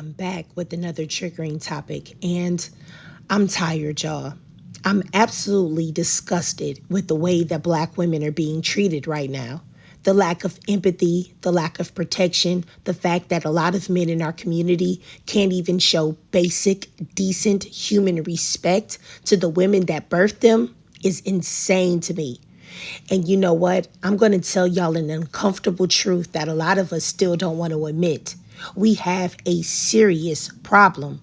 I'm back with another triggering topic, and I'm tired, y'all. I'm absolutely disgusted with the way that Black women are being treated right now. The lack of empathy, the lack of protection, the fact that a lot of men in our community can't even show basic, decent human respect to the women that birthed them is insane to me. And you know what? I'm going to tell y'all an uncomfortable truth that a lot of us still don't want to admit. We have a serious problem.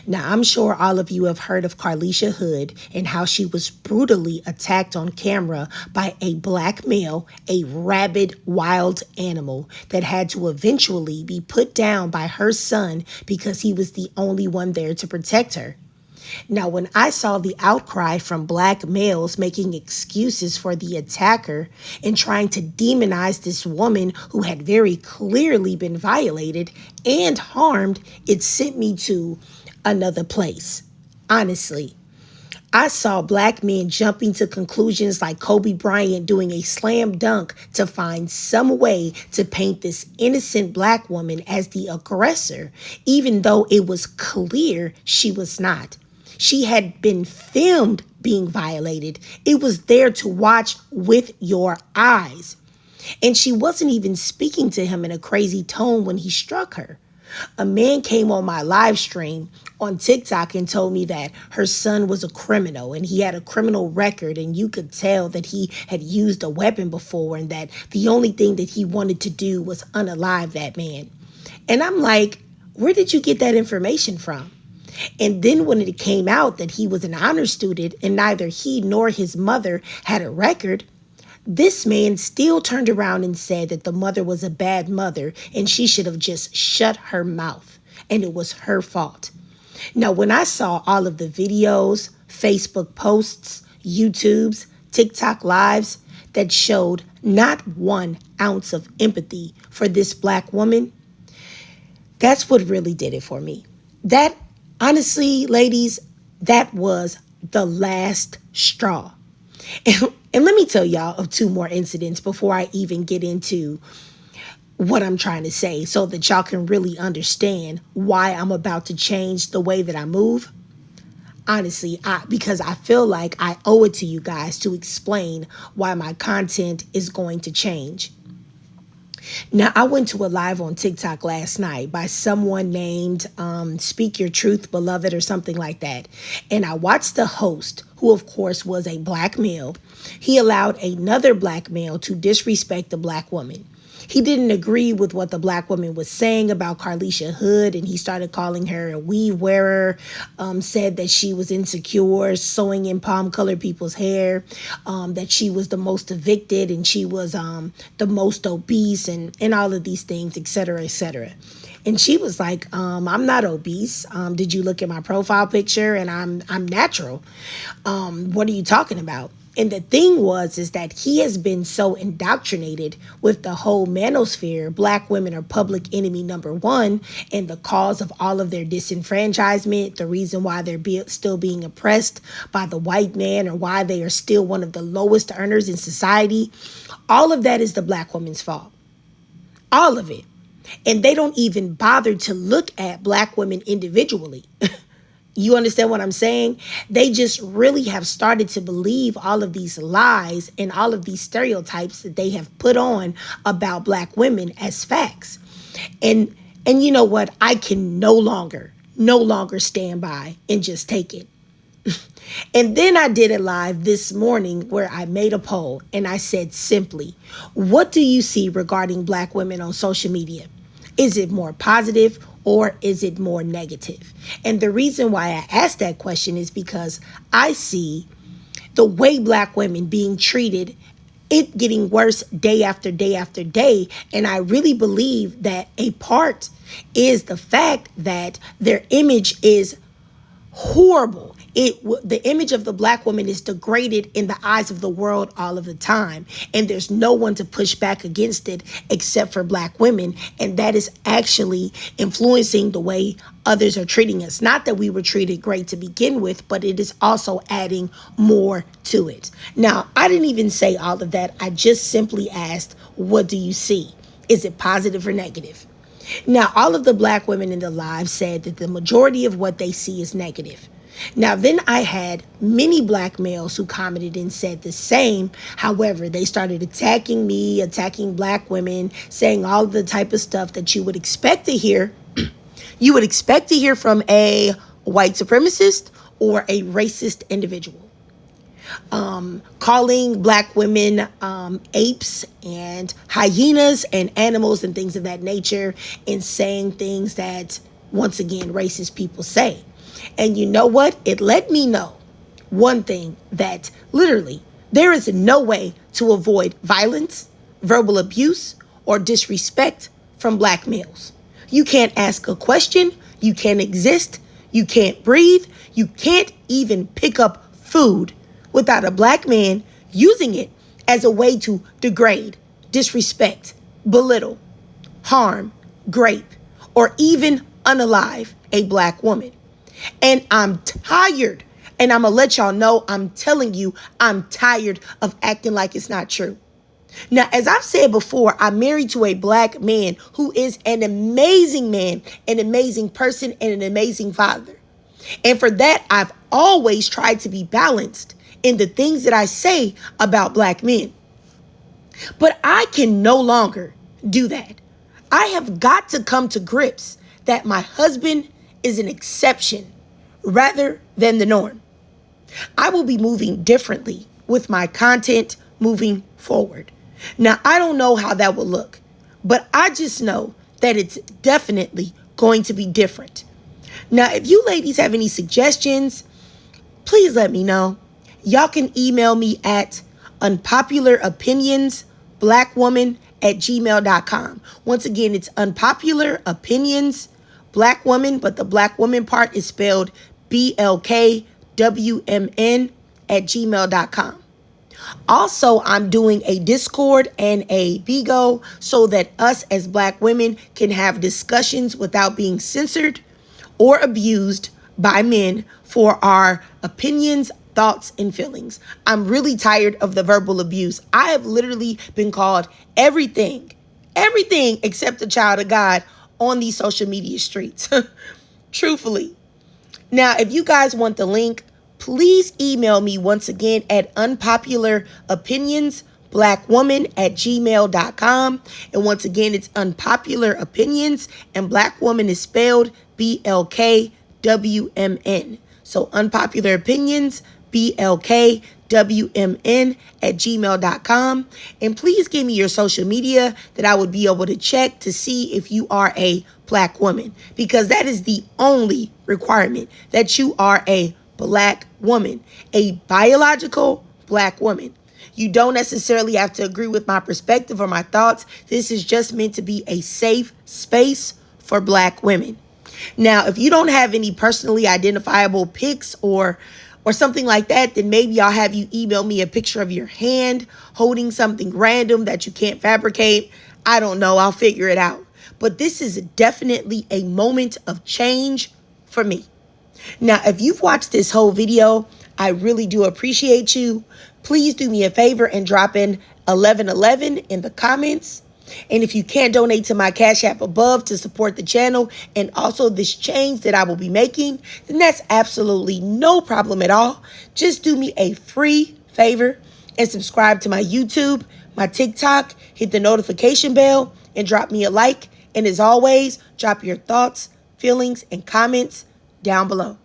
Now, I'm sure all of you have heard of Carlisha Hood and how she was brutally attacked on camera by a black male, a rabid, wild animal that had to eventually be put down by her son because he was the only one there to protect her. Now, when I saw the outcry from black males making excuses for the attacker and trying to demonize this woman who had very clearly been violated and harmed, it sent me to another place. Honestly, I saw black men jumping to conclusions like Kobe Bryant doing a slam dunk to find some way to paint this innocent black woman as the aggressor, even though it was clear she was not. She had been filmed being violated. It was there to watch with your eyes. And she wasn't even speaking to him in a crazy tone when he struck her. A man came on my live stream on TikTok and told me that her son was a criminal and he had a criminal record, and you could tell that he had used a weapon before and that the only thing that he wanted to do was unalive that man. And I'm like, where did you get that information from? And then when it came out that he was an honor student and neither he nor his mother had a record, this man still turned around and said that the mother was a bad mother and she should have just shut her mouth and it was her fault. Now, when I saw all of the videos, Facebook posts, YouTubes, TikTok lives that showed not 1 ounce of empathy for this black woman, that's what really did it for me. That, honestly, ladies, that was the last straw. And let me tell y'all of 2 more incidents before I even get into what I'm trying to say so that y'all can really understand why I'm about to change the way that I move. Honestly, because I feel like I owe it to you guys to explain why my content is going to change. Now, I went to a live on TikTok last night by someone named Speak Your Truth, Beloved, or something like that. And I watched the host, who of course was a black male. He allowed another black male to disrespect the black woman. He didn't agree with what the black woman was saying about Carlisha Hood, and he started calling her a weave wearer, said that she was insecure, sewing in palm-colored people's hair, that she was the most evicted, and she was the most obese, and all of these things, et cetera, et cetera. And she was like, I'm not obese. Did you look at my profile picture? And I'm natural. What are you talking about? And the thing is that he has been so indoctrinated with the whole manosphere. Black women are public enemy number 1 and the cause of all of their disenfranchisement, the reason why they're still being oppressed by the white man or why they are still one of the lowest earners in society. All of that is the black woman's fault. All of it. And they don't even bother to look at black women individually. You understand what I'm saying? They just really have started to believe all of these lies and all of these stereotypes that they have put on about black women as facts. And you know what? I can no longer stand by and just take it. And then I did a live this morning where I made a poll and I said simply, what do you see regarding black women on social media? Is it more positive or is it more negative? And the reason why I asked that question is because I see the way black women being treated, it getting worse day after day after day. And I really believe that a part is the fact that their image is horrible. The image of the black woman is degraded in the eyes of the world all of the time. And there's no one to push back against it except for black women. And that is actually influencing the way others are treating us. Not that we were treated great to begin with, but it is also adding more to it. Now, I didn't even say all of that. I just simply asked, what do you see? Is it positive or negative? Now, all of the black women in the live said that the majority of what they see is negative. Now, then I had many black males who commented and said the same. However, they started attacking me, attacking black women, saying all of the type of stuff that you would expect to hear. You would expect to hear from a white supremacist or a racist individual. Calling black women apes and hyenas and animals and things of that nature, and saying things that, once again, racist people say. And you know what? It let me know one thing, that literally there is no way to avoid violence, verbal abuse, or disrespect from black males. You can't ask a question. You can't exist. You can't breathe. You can't even pick up food without a black man using it as a way to degrade, disrespect, belittle, harm, grape, or even unalive a black woman. And I'm tired, and I'm going to let y'all know, I'm telling you, I'm tired of acting like it's not true. Now, as I've said before, I'm married to a black man who is an amazing man, an amazing person, and an amazing father. And for that, I've always tried to be balanced in the things that I say about black men. But I can no longer do that. I have got to come to grips that my husband is an exception rather than the norm. I will be moving differently with my content moving forward. Now, I don't know how that will look, but I just know that it's definitely going to be different. Now, if you ladies have any suggestions, please let me know. Y'all can email me at unpopularopinionsblackwoman@gmail.com. Once again, it's unpopularopinionsblackwoman, but the black woman part is spelled BLKWMN@gmail.com. Also, I'm doing a Discord and a Bigo so that us as black women can have discussions without being censored or abused by men for our opinions, thoughts, and feelings. I'm really tired of the verbal abuse. I have literally been called everything except a child of God on these social media streets. Truthfully. Now, if you guys want the link, please email me once again at unpopularopinionsblackwoman@gmail.com. And once again, it's unpopular opinions, and black woman is spelled BLKWMN. So unpopular opinions, BLKWMN@gmail.com. And please give me your social media that I would be able to check to see if you are a black woman, because that is the only requirement, that you are a black woman, a biological black woman. You don't necessarily have to agree with my perspective or my thoughts. This is just meant to be a safe space for black women. Now, if you don't have any personally identifiable pics or something like that, then maybe I'll have you email me a picture of your hand holding something random that you can't fabricate. I don't know. I'll figure it out. But this is definitely a moment of change for me. Now, if you've watched this whole video, I really do appreciate you. Please do me a favor and drop in 1111 in the comments. And if you can't donate to my Cash App above to support the channel and also this change that I will be making, then that's absolutely no problem at all. Just do me a free favor and subscribe to my YouTube, my TikTok, hit the notification bell, and drop me a like. And as always, drop your thoughts, feelings, and comments down below.